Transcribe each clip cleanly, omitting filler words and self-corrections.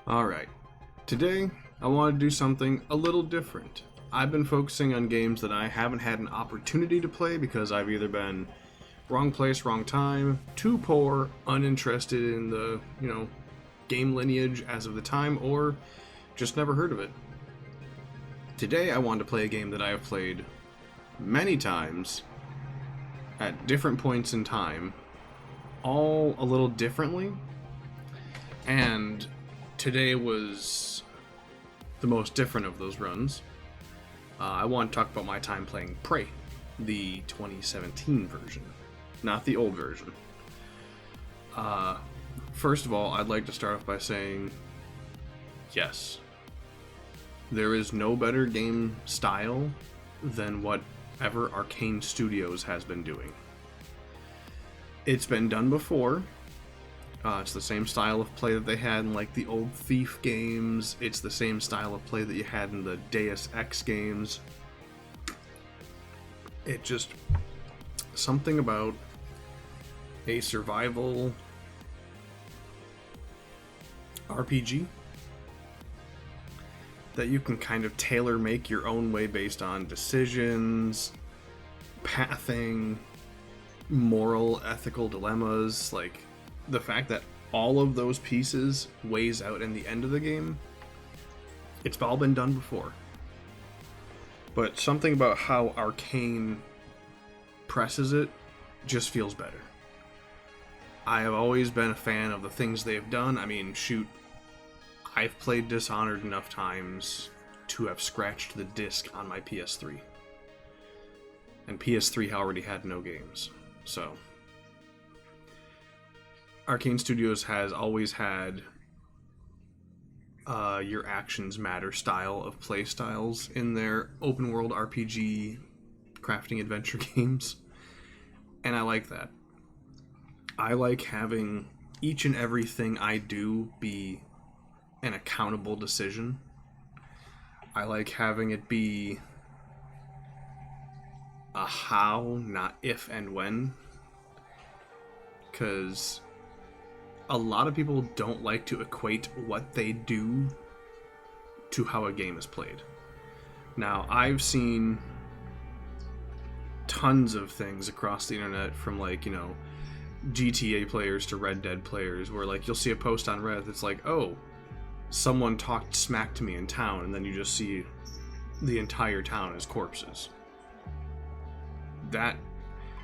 Alright, today I want to do something a little different. I've been focusing on games that I haven't had an opportunity to play because I've either been wrong place, wrong time, too poor, uninterested in the, game lineage as of the time, or just never heard of it. Today I wanted to play a game that I have played many times at different points in time, all a little differently, and today was the most different of those runs. I want to talk about my time playing Prey, the 2017 version, not the old version. First of all, I'd like to start off by saying, yes, there is no better game style than whatever Arcane Studios has been doing. It's been done before. It's the same style of play that they had in like the old Thief games. It's the same style of play that you had in the Deus Ex games. It just, something about a survival RPG that you can kind of tailor make your own way based on decisions, pathing, moral, ethical dilemmas, like the fact that all of those pieces weighs out in the end of the game. It's all been done before. But something about how Arcane presses it just feels better. I have always been a fan of the things they've done. I mean, shoot, I've played Dishonored enough times to have scratched the disc on my PS3. And PS3 already had no games. So Arcane Studios has always had your actions matter style of play styles in their open world RPG crafting adventure games. And I like that. I like having each and everything I do be an accountable decision. I like having it be a how, not if and when. Because a lot of people don't like to equate what they do to how a game is played. Now, I've seen tons of things across the internet from GTA players to Red Dead players where you'll see a post on Reddit that's like, oh, someone talked smack to me in town, and then you just see the entire town as corpses.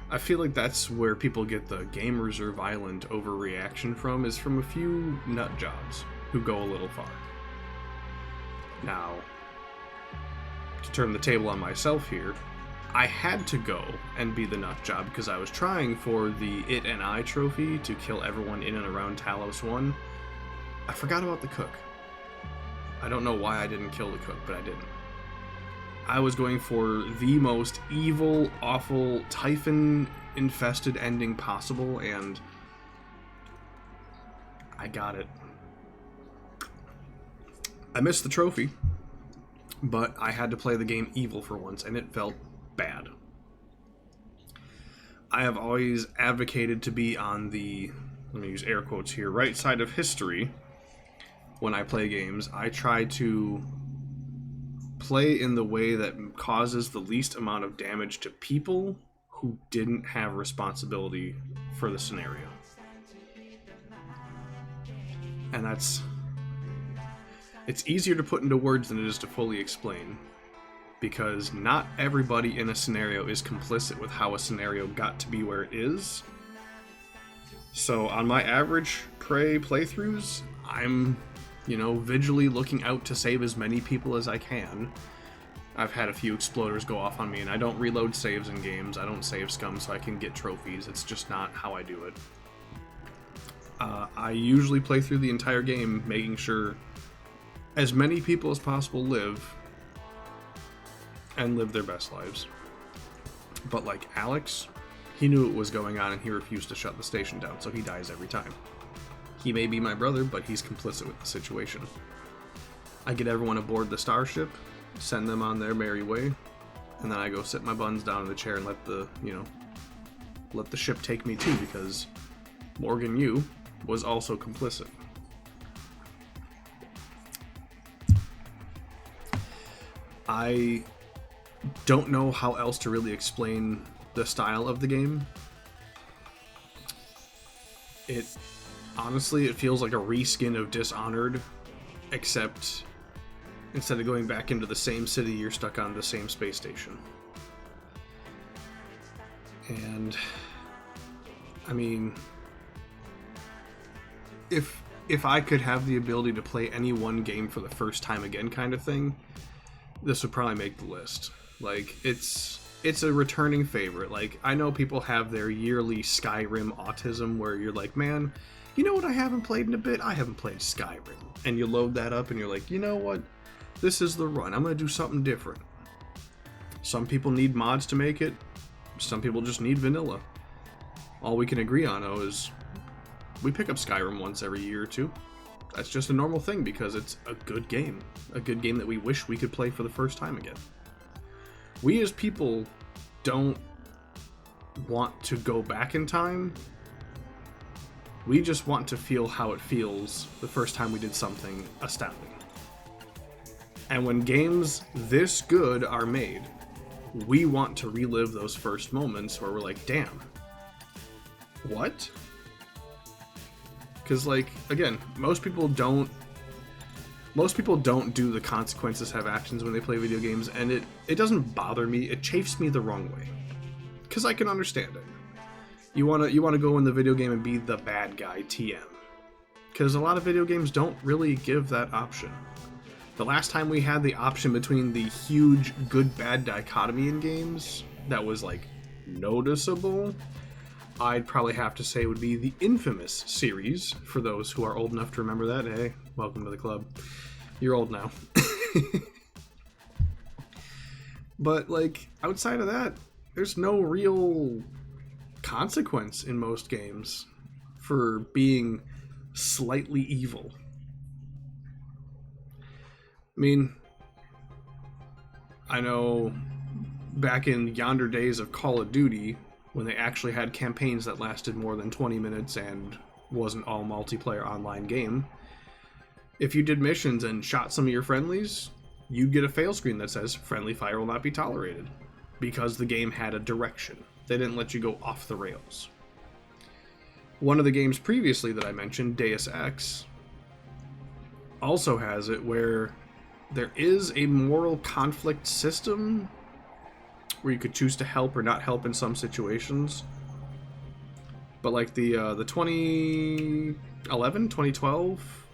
I feel like that's where people get the gamers are violent overreaction from, is from a few nut jobs who go a little far. Now, to turn the table on myself here, I had to go and be the nut job because I was trying for the It and I trophy to kill everyone in and around Talos 1. I forgot about the cook. I don't know why I didn't kill the cook, but I didn't. I was going for the most evil, awful, Typhon-infested ending possible, and I got it. I missed the trophy, but I had to play the game evil for once, and it felt bad. I have always advocated to be on the, let me use air quotes here, right side of history when I play games. I try to play in the way that causes the least amount of damage to people who didn't have responsibility for the scenario. And it's easier to put into words than it is to fully explain, because not everybody in a scenario is complicit with how a scenario got to be where it is. So on my average Prey playthroughs, I'm vigilantly looking out to save as many people as I can. I've had a few exploders go off on me, and I don't reload saves in games. I don't save scum so I can get trophies. It's just not how I do it. I usually play through the entire game making sure as many people as possible live and live their best lives. But like Alex, he knew what was going on and he refused to shut the station down, so he dies every time. He may be my brother, but he's complicit with the situation. I get everyone aboard the starship, send them on their merry way, and then I go sit my buns down in the chair and let the ship take me too, because Morgan Yu was also complicit. I don't know how else to really explain the style of the game. It honestly, it feels like a reskin of Dishonored, except instead of going back into the same city, you're stuck on the same space station. And I mean, if I could have the ability to play any one game for the first time again kind of thing, this would probably make the list. Like, it's a returning favorite. Like, I know people have their yearly Skyrim autism where you're like, man, you know what I haven't played in a bit? I haven't played Skyrim. And you load that up and you're like, you know what? This is the run. I'm going to do something different. Some people need mods to make it. Some people just need vanilla. All we can agree on, though, is we pick up Skyrim once every year or two. That's just a normal thing because it's a good game. A good game that we wish we could play for the first time again. We as people don't want to go back in time. We just want to feel how it feels the first time we did something astounding. And when games this good are made, we want to relive those first moments where we're like, damn, what? Because, like, again, most people don't do the consequences have actions when they play video games, and it doesn't bother me. It chafes me the wrong way, because I can understand it. You wanna go in the video game and be the bad guy, TM, because a lot of video games don't really give that option. The last time we had the option between the huge good-bad dichotomy in games that was, like, noticeable, I'd probably have to say would be the Infamous series, for those who are old enough to remember that. Hey, welcome to the club. You're old now. But, like, outside of that, there's no real consequence in most games for being slightly evil. I mean, I know back in yonder days of Call of Duty, when they actually had campaigns that lasted more than 20 minutes and wasn't all multiplayer online game, if you did missions and shot some of your friendlies, you'd get a fail screen that says friendly fire will not be tolerated, because the game had a direction. They didn't let you go off the rails. One of the games previously that I mentioned, Deus Ex, also has it where there is a moral conflict system where you could choose to help or not help in some situations. But like the 2011, 2012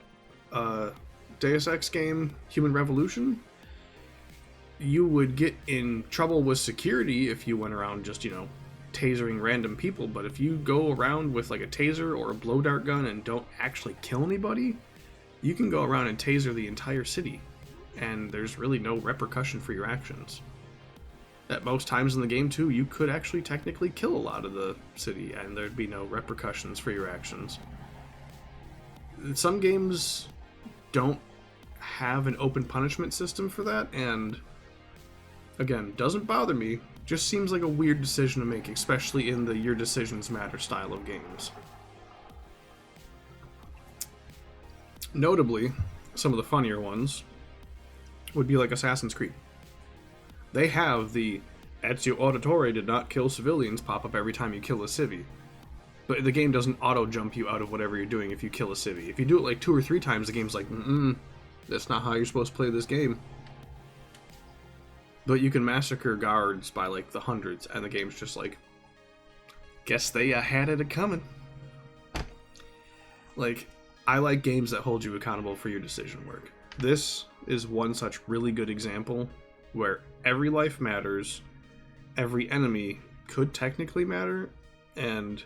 Deus Ex game, Human Revolution, you would get in trouble with security if you went around just, tasering random people. But if you go around with like a taser or a blow dart gun and don't actually kill anybody, you can go around and taser the entire city, and there's really no repercussion for your actions. At most times in the game, too, you could actually technically kill a lot of the city, and there'd be no repercussions for your actions. Some games don't have an open punishment system for that, and again, doesn't bother me, just seems like a weird decision to make, especially in the your decisions matter style of games. Notably, some of the funnier ones would be like Assassin's Creed. They have the Ezio Auditore did not kill civilians pop up every time you kill a civvy. But the game doesn't auto-jump you out of whatever you're doing if you kill a civvy. If you do it like 2 or 3 times, the game's like, that's not how you're supposed to play this game. But you can massacre guards by like the hundreds, and the game's just like, guess they had it a-coming. Like, I like games that hold you accountable for your decision work. This is one such really good example where every life matters, every enemy could technically matter, and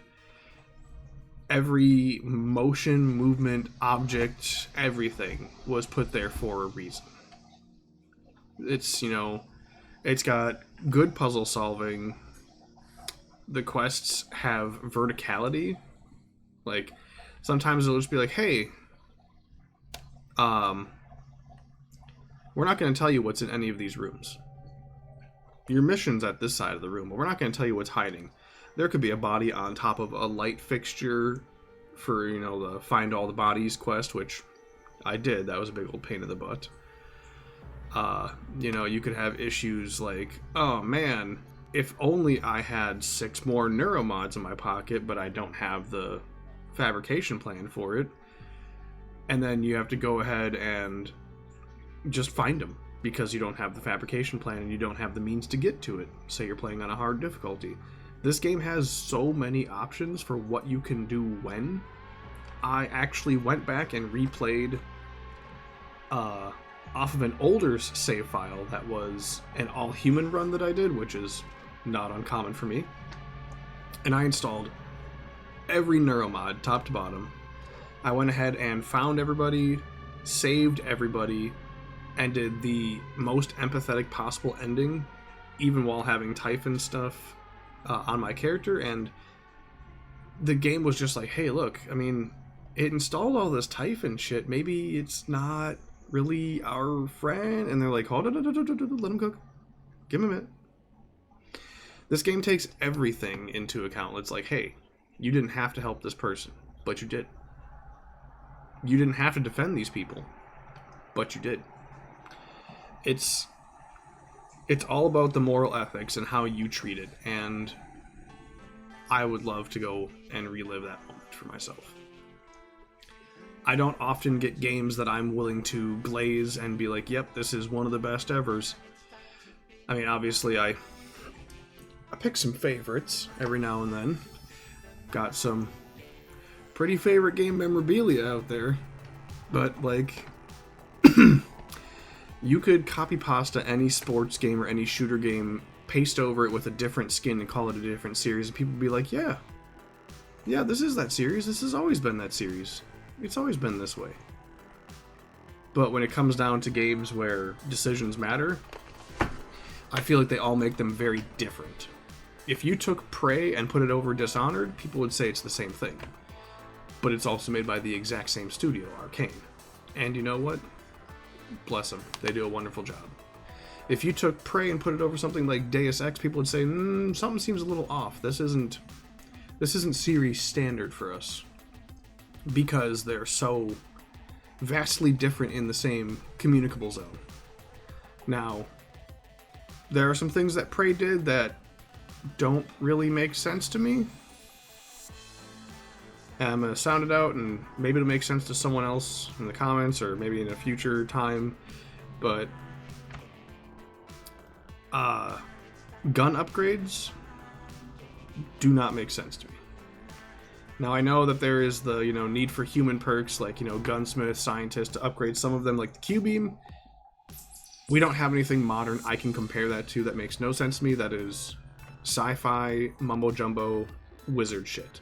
every motion, movement, object, everything was put there for a reason. It's, it's got good puzzle solving. The quests have verticality. Like, sometimes it'll just be like, hey, we're not going to tell you what's in any of these rooms. Your mission's at this side of the room, but we're not going to tell you what's hiding. There could be a body on top of a light fixture for, the Find All the Bodies quest, which I did. That was a big old pain in the butt. You could have issues like, oh man, if only I had 6 more neuromods in my pocket, but I don't have the fabrication plan for it. And then you have to go ahead and just find them because you don't have the fabrication plan and you don't have the means to get to it. Say you're playing on a hard difficulty. This game has so many options for what you can do when. I actually went back and replayed off of an older save file that was an all-human run that I did, which is not uncommon for me. And I installed every neuromod, top to bottom. I went ahead and found everybody, saved everybody, and did the most empathetic possible ending, even while having Typhon stuff on my character. And the game was just like, hey, look, I mean, it installed all this Typhon shit. Maybe it's not really our friend. And they're like, hold on, let him cook. Give him a minute. This game takes everything into account. It's like, hey, you didn't have to help this person, but you did. You didn't have to defend these people, but you did. It's all about the moral ethics and how you treat it, and I would love to go and relive that moment for myself. I don't often get games that I'm willing to glaze and be like, yep, this is one of the best evers. I mean, obviously, I pick some favorites every now and then. Got some pretty favorite game memorabilia out there, but like you could copy pasta any sports game or any shooter game, paste over it with a different skin and call it a different series, and people would be like, yeah, this is that series. This has always been that series. It's always been this way. But when it comes down to games where decisions matter, I feel like they all make them very different. If you took Prey and put it over Dishonored, people would say it's the same thing. But it's also made by the exact same studio, Arcane. And you know what? Bless them. They do a wonderful job. If you took Prey and put it over something like Deus Ex, people would say, something seems a little off. This isn't series standard for us. Because they're so vastly different in the same communicable zone. Now, there are some things that Prey did that don't really make sense to me. And I'm going to sound it out, and maybe it'll make sense to someone else in the comments, or maybe in a future time. But gun upgrades do not make sense to me. Now, I know that there is the, need for human perks, like, gunsmith, scientist, to upgrade some of them, like the Q-beam. We don't have anything modern I can compare that to. That makes no sense to me. That is sci-fi, mumbo-jumbo, wizard shit.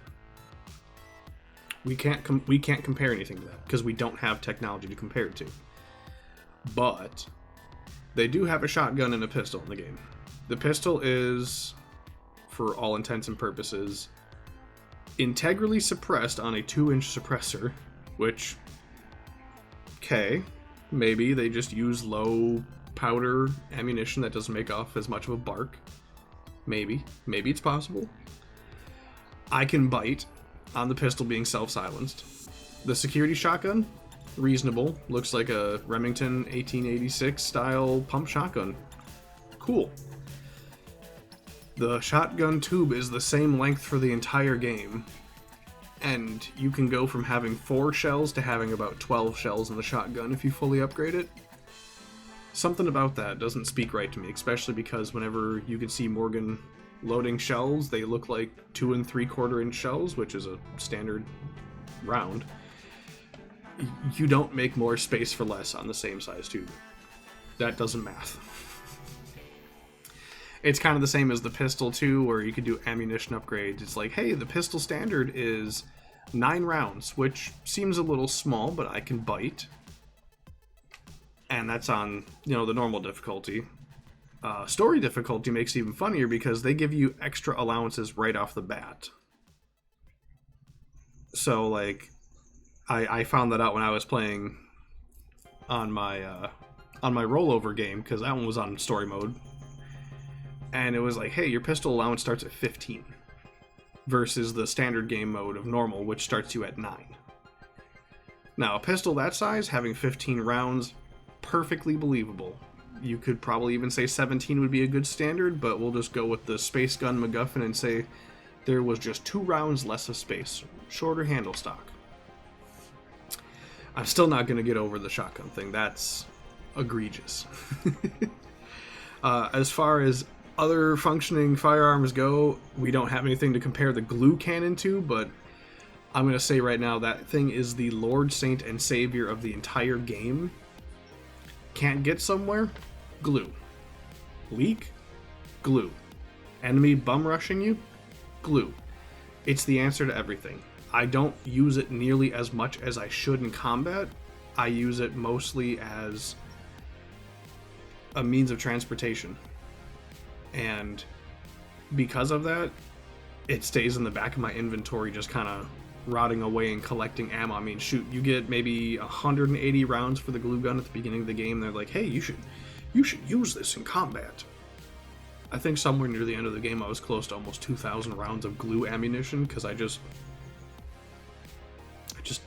We can't compare anything to that, because we don't have technology to compare it to. But they do have a shotgun and a pistol in the game. The pistol is, for all intents and purposes, integrally suppressed on a 2-inch suppressor, which, okay, maybe they just use low powder ammunition that doesn't make off as much of a bark. Maybe it's possible. I can bite on the pistol being self-silenced. The security shotgun, reasonable. Looks like a Remington 1886 style pump shotgun. Cool. The shotgun tube is the same length for the entire game, and you can go from having 4 shells to having about 12 shells in the shotgun if you fully upgrade it. Something about that doesn't speak right to me, especially because whenever you can see Morgan loading shells, they look like 2 3/4 inch shells, which is a standard round. You don't make more space for less on the same size tube. That doesn't math. It's kind of the same as the pistol too, where you could do ammunition upgrades. It's like, hey, the pistol standard is 9 rounds, which seems a little small, but I can bite. And that's on, the normal difficulty. Story difficulty makes it even funnier because they give you extra allowances right off the bat. So, like, I found that out when I was playing on my rollover game, because that one was on story mode. And it was like, hey, your pistol allowance starts at 15 versus the standard game mode of normal, which starts you at 9. Now, a pistol that size, having 15 rounds, perfectly believable. You could probably even say 17 would be a good standard, but we'll just go with the Space Gun MacGuffin and say there was just 2 rounds less of space. Shorter handle stock. I'm still not going to get over the shotgun thing. That's egregious. As far as other functioning firearms go, we don't have anything to compare the glue cannon to, but I'm going to say right now that thing is the Lord, Saint, and Savior of the entire game. Can't get somewhere? Glue. Leak? Glue. Enemy bum rushing you? Glue. It's the answer to everything. I don't use it nearly as much as I should in combat. I use it mostly as a means of transportation. And because of that, it stays in the back of my inventory just kind of rotting away and collecting ammo. I mean, shoot, you get maybe 180 rounds for the glue gun at the beginning of the game. They're like, hey, you should use this in combat. I think somewhere near the end of the game I was close to almost 2,000 rounds of glue ammunition because I just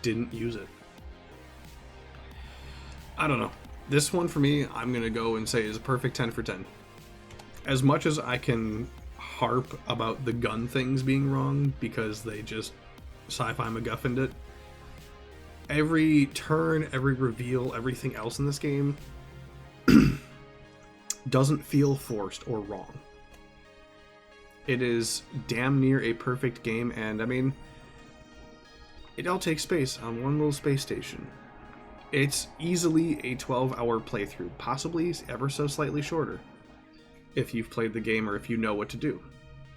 didn't use it. I don't know. This one for me, I'm going to go and say is a perfect 10 for 10. As much as I can harp about the gun things being wrong because they just sci-fi MacGuffined it, every turn, every reveal, everything else in this game doesn't feel forced or wrong. It is damn near a perfect game, and I mean, it all takes space on one little space station. It's easily a 12-hour playthrough, possibly ever so slightly shorter, if you've played the game or if you know what to do.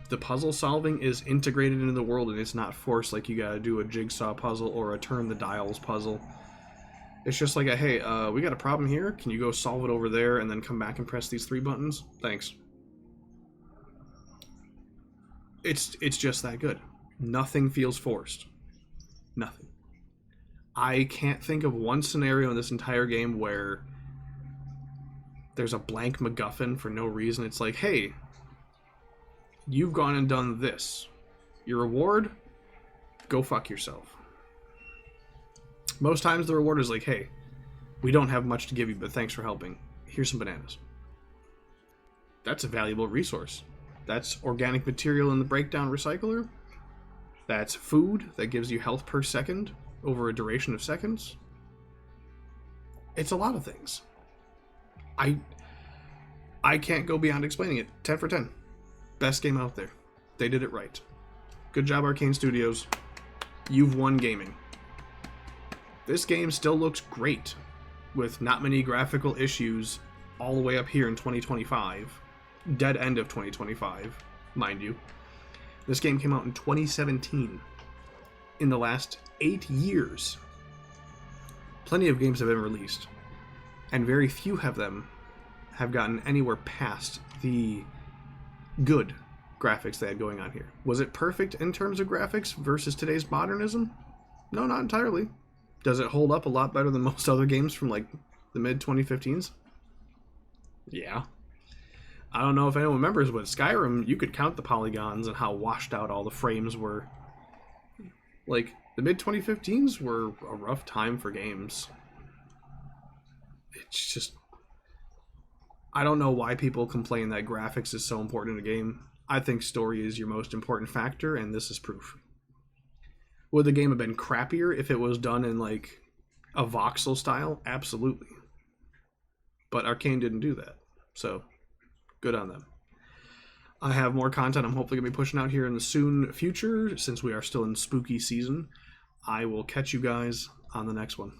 The puzzle solving is integrated into the world and it's not forced like you gotta do a jigsaw puzzle or a turn the dials puzzle. It's just like, hey, we got a problem here, can you go solve it over there and then come back and press these 3 buttons? Thanks. It's just that good. Nothing feels forced. Nothing. I can't think of one scenario in this entire game where there's a blank MacGuffin for no reason. It's like, hey, you've gone and done this. Your reward? Go fuck yourself. Most times the reward is like, hey, we don't have much to give you, but thanks for helping. Here's some bananas. That's a valuable resource. That's organic material in the breakdown recycler. That's food that gives you health per second over a duration of seconds. It's a lot of things. I can't go beyond explaining it. 10 for 10. Best game out there. They did it right. Good job, Arcane Studios. You've won gaming. This game still looks great, with not many graphical issues all the way up here in 2025. Dead end of 2025, mind you. This game came out in 2017. In the last 8 years, plenty of games have been released, and very few of them have gotten anywhere past the good graphics they had going on here. Was it perfect in terms of graphics versus today's modernism? No, not entirely. Does it hold up a lot better than most other games from like the mid-2015s? Yeah. I don't know if anyone remembers, but Skyrim, you could count the polygons and how washed out all the frames were. Like, the mid-2015s were a rough time for games. It's just... I don't know why people complain that graphics is so important in a game. I think story is your most important factor, and this is proof. Would the game have been crappier if it was done in, like, a voxel style? Absolutely. But Arcane didn't do that, so good on them. I have more content I'm hopefully going to be pushing out here in the soon future, since we are still in spooky season. I will catch you guys on the next one.